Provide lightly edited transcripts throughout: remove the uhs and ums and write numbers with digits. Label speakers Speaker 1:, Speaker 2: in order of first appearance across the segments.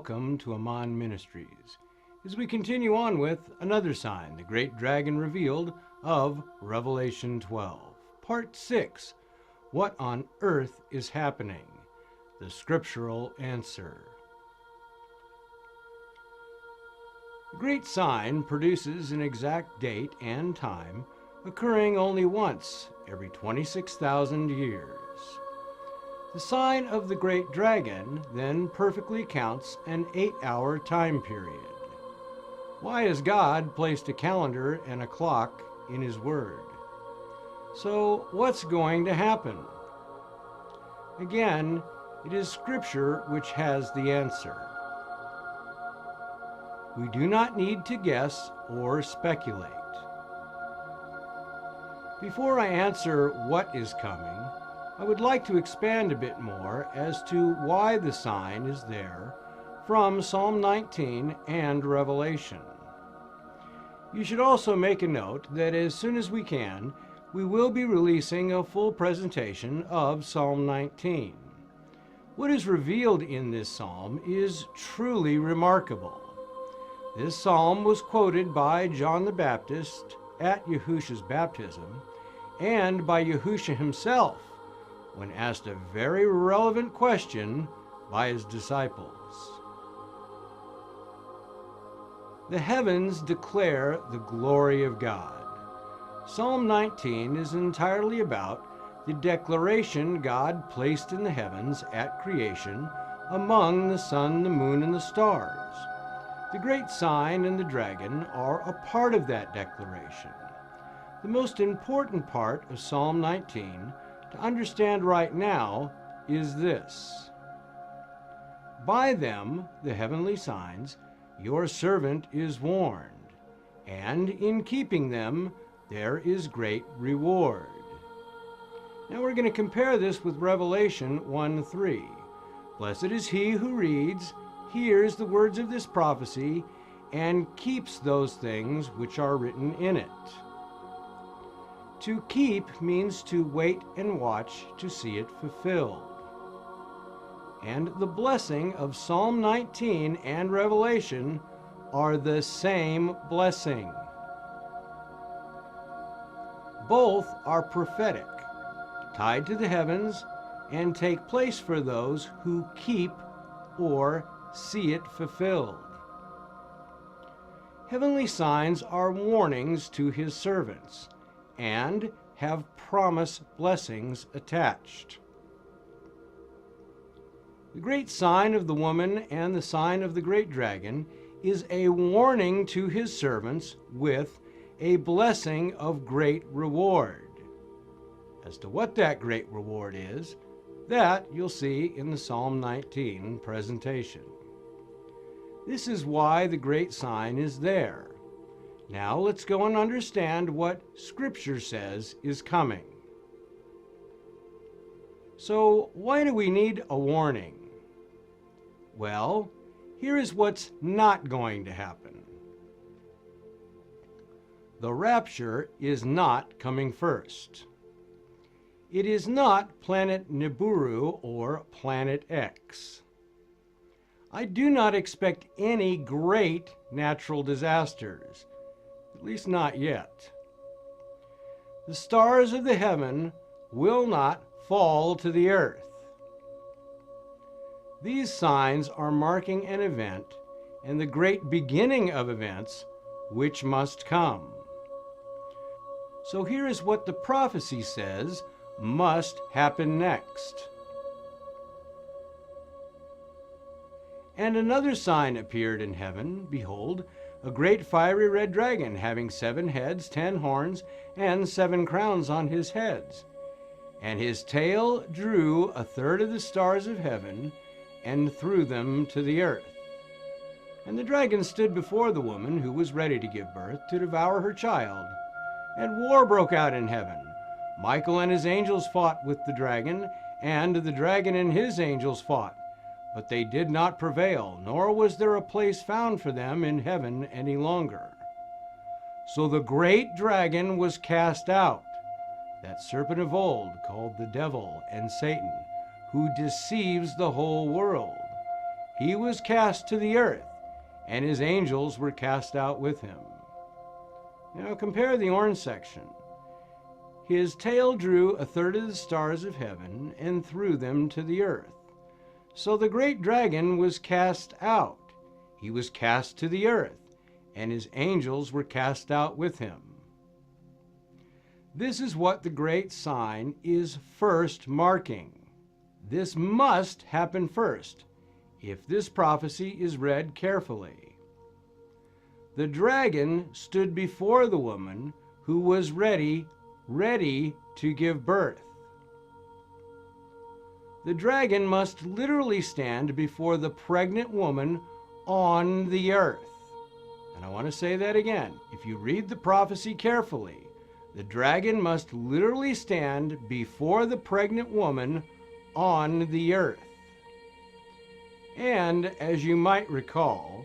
Speaker 1: welcome to Aman Ministries, as we continue on with another sign, the great dragon revealed of Revelation 12. Part 6, What on Earth is Happening? The Scriptural Answer. The great sign produces an exact date and time, occurring only once every 26,000 years. The sign of the great dragon then perfectly counts an 8-hour time period. Why has God placed a calendar and a clock in His Word? So what's going to happen? Again, it is Scripture which has the answer. We do not need to guess or speculate. Before I answer what is coming, I would like to expand a bit more as to why the sign is there from Psalm 19 and Revelation. You should also make a note that as soon as we can, we will be releasing a full presentation of Psalm 19. What is revealed in this psalm is truly remarkable. This psalm was quoted by John the Baptist at Yahushua's baptism and by Yahushua himself when asked a very relevant question by his disciples. The heavens declare the glory of God. Psalm 19 is entirely about the declaration God placed in the heavens at creation among the sun, the moon, and the stars. The great sign and the dragon are a part of that declaration. The most important part of Psalm 19 to understand right now is this: by them, the heavenly signs, your servant is warned, and in keeping them there is great reward. Now we're going to compare this with Revelation 1:3. Blessed is he who reads, hears the words of this prophecy, and keeps those things which are written in it. To keep means to wait and watch to see it fulfilled. And the blessing of Psalm 19 and Revelation are the same blessing. Both are prophetic, tied to the heavens, and take place for those who keep or see it fulfilled. Heavenly signs are warnings to His servants and have promise blessings attached. The great sign of the woman and the sign of the great dragon is a warning to His servants with a blessing of great reward. As to what that great reward is, that you'll see in the Psalm 19 presentation. This is why the great sign is there. Now let's go and understand what Scripture says is coming. So why do we need a warning? Well, here is what's not going to happen. The rapture is not coming first. It is not planet Nibiru or planet X. I do not expect any great natural disasters, at least not yet. The stars of the heaven will not fall to the earth. These signs are marking an event and the great beginning of events which must come. So here is what the prophecy says must happen next. And another sign appeared in heaven, behold, a great fiery red dragon, having 7 heads, 10 horns, and 7 crowns on his heads. And his tail drew 1/3 of the stars of heaven, and threw them to the earth. And the dragon stood before the woman who was ready to give birth to devour her child. And war broke out in heaven. Michael and his angels fought with the dragon, and the dragon and his angels fought. But they did not prevail, nor was there a place found for them in heaven any longer. So the great dragon was cast out, that serpent of old called the devil and Satan, who deceives the whole world. he was cast to the earth, and his angels were cast out with him. Now compare the orange section. His tail drew a third of the stars of heaven and threw them to the earth. So the great dragon was cast out. He was cast to the earth, and his angels were cast out with him. This is what the great sign is first marking. This must happen first, if this prophecy is read carefully. The dragon stood before the woman who was ready to give birth. The dragon must literally stand before the pregnant woman on the earth. And I want to say that again. If you read the prophecy carefully, the dragon must literally stand before the pregnant woman on the earth. And as you might recall,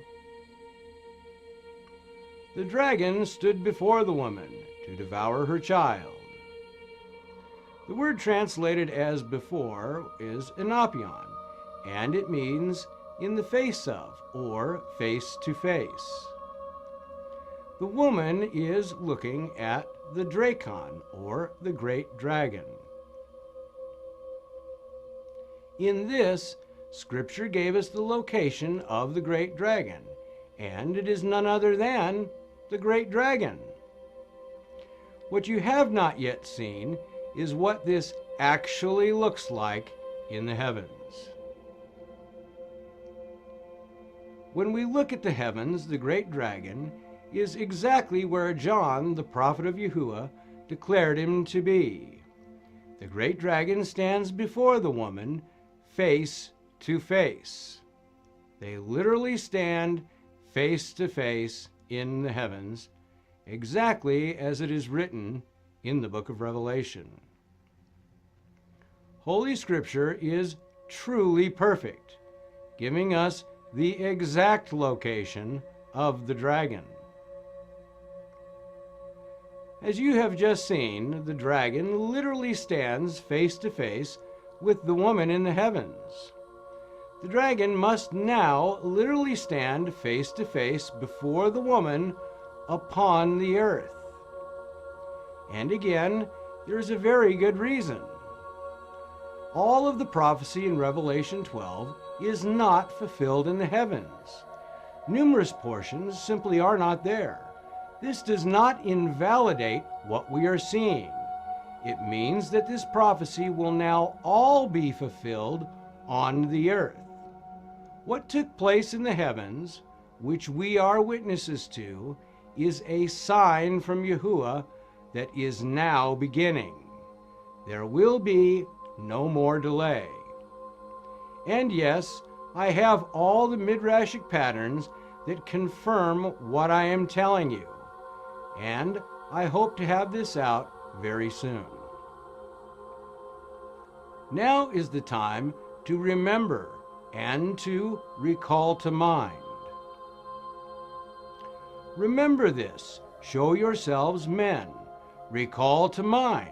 Speaker 1: the dragon stood before the woman to devour her child. The word translated as before is enopion, and it means in the face of, or face to face. The woman is looking at the Drakon, or the great dragon. In this, Scripture gave us the location of the great dragon, and it is none other than the great dragon. What you have not yet seen is what this actually looks like in the heavens. When we look at the heavens, the great dragon is exactly where John, the prophet of Yahuwah, declared him to be. The great dragon stands before the woman, face to face. They literally stand face to face in the heavens, exactly as it is written in the book of Revelation. Holy Scripture is truly perfect, giving us the exact location of the dragon. As you have just seen, the dragon literally stands face to face with the woman in the heavens. The dragon must now literally stand face to face before the woman upon the earth. And again, there is a very good reason. All of the prophecy in Revelation 12 is not fulfilled in the heavens. Numerous portions simply are not there. This does not invalidate what we are seeing. It means that this prophecy will now all be fulfilled on the earth. What took place in the heavens, which we are witnesses to, is a sign from Yahuwah that is now beginning. There will be no more delay. And yes, I have all the midrashic patterns that confirm what I am telling you, and I hope to have this out very soon. Now is the time to remember and to recall to mind. Remember this, show yourselves men, recall to mind.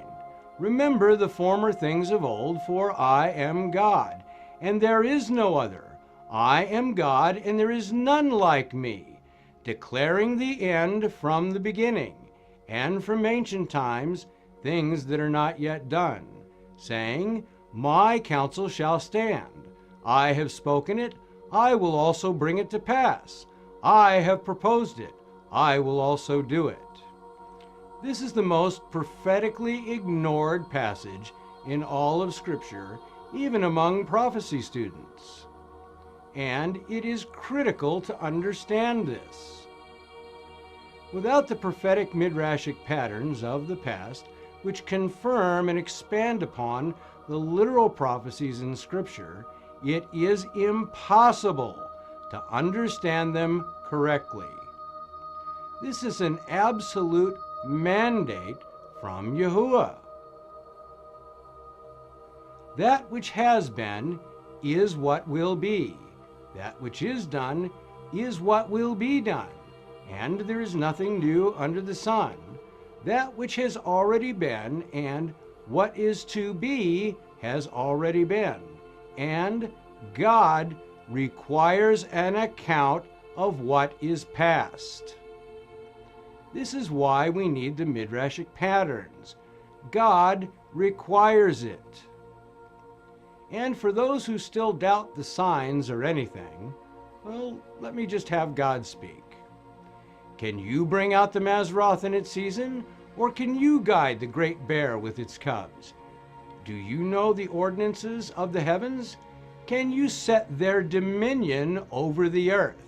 Speaker 1: Remember the former things of old, for I am God, and there is no other. I am God, and there is none like me, declaring the end from the beginning, and from ancient times things that are not yet done, saying, My counsel shall stand. I have spoken it, I will also bring it to pass. I have proposed it, I will also do it. This is the most prophetically ignored passage in all of Scripture, even among prophecy students. And it is critical to understand this. Without the prophetic midrashic patterns of the past, which confirm and expand upon the literal prophecies in Scripture, it is impossible to understand them correctly. This is an absolute mandate from Yahuwah. That which has been is what will be. That which is done is what will be done. And there is nothing new under the sun. That which has already been and what is to be has already been. And God requires an account of what is past. This is why we need the Midrashic patterns. God requires it. And for those who still doubt the signs or anything, well, let me just have God speak. Can you bring out the Mazzaroth in its season, or can you guide the great bear with its cubs? Do you know the ordinances of the heavens? Can you set their dominion over the earth?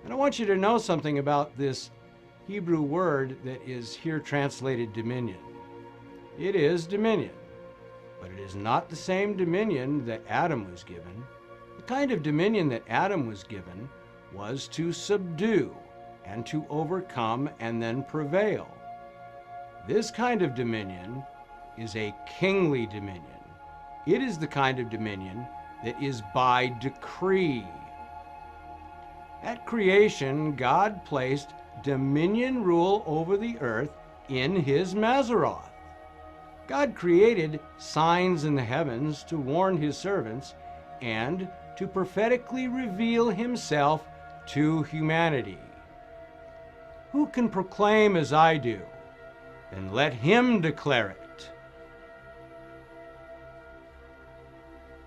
Speaker 1: And I want you to know something about this Hebrew word that is here translated dominion. It is dominion, but it is not the same dominion that Adam was given. The kind of dominion that Adam was given was to subdue and to overcome and then prevail. This kind of dominion is a kingly dominion. It is the kind of dominion that is by decree. At creation, God placed dominion rule over the earth in his Mazzaroth. God created signs in the heavens to warn his servants and to prophetically reveal himself to humanity. Who can proclaim as I do? Then let him declare it.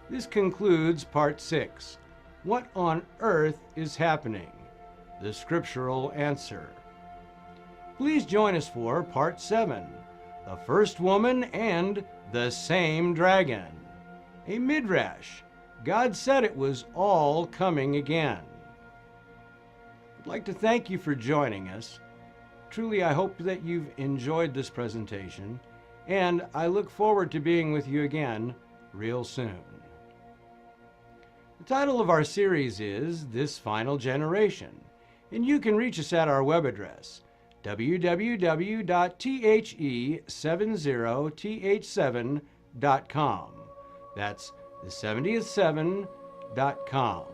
Speaker 1: This concludes part 6. What on earth is happening? The scriptural answer. Please join us for part 7. The first woman and the same dragon. A midrash. God said it was all coming again. I'd like to thank you for joining us. Truly, I hope that you've enjoyed this presentation, and I look forward to being with you again real soon. The title of our series is This Final Generation, and you can reach us at our web address, www.the70th7.com. That's the 70th7.com.